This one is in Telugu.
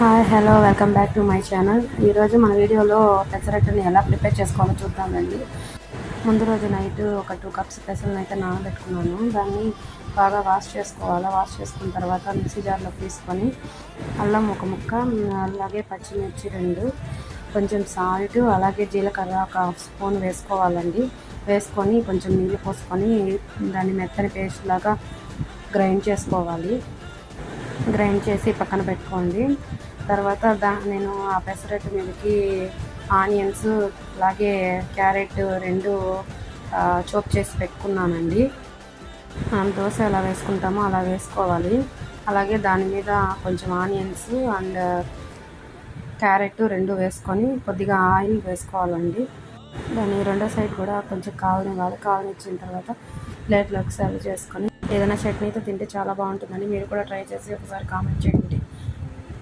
Hi hello welcome back to my channel. ఈరోజు మన వీడియోలో పెసరట్టుని ఎలా ప్రిపేర్ చేసుకోవాలో చూద్దామండి. ముందు రోజు నైట్ ఒక 2 కప్స్ పెసరని అయితే నానబెట్టుకున్నాను. దాన్ని బాగా వాష్ చేసుకోవాలి. వాష్ చేసుకున్న తర్వాత మిక్సీ జార్లో తీసుకొని అల్లం ఒక ముక్క, అలాగే పచ్చిమిర్చి 2, కొంచెం సాల్ట్, అలాగే జీలకర్ర ఒక హాఫ్ స్పూన్ వేసుకోవాలండి. వేసుకొని కొంచెం నీళ్ళు పోసుకొని దాన్ని మెత్తని పేస్ట్ లాగా గ్రైండ్ చేసుకోవాలి. గ్రైండ్ చేసి పక్కన పెట్టుకోండి. తర్వాత నేను ఆ పెసరట్టు మీదకి ఆనియన్స్, అలాగే క్యారెట్ 2 చాప్ చేసి పెట్టుకున్నానండి. మనం దోశ ఎలా వేసుకుంటామో అలా వేసుకోవాలి. అలాగే దాని మీద కొంచెం ఆనియన్స్ అండ్ క్యారెట్ 2 వేసుకొని కొద్దిగా ఆయిల్ వేసుకోవాలండి. దాన్ని రెండో సైడ్ కూడా కొంచెం కాలనిచ్చిన తర్వాత ప్లేట్లోకి సర్వ్ చేసుకొని ఏదైనా చట్నీతో తింటే చాలా బాగుంటుందండి. మీరు కూడా ట్రై చేసి ఒకసారి కామెంట్ చేయండి.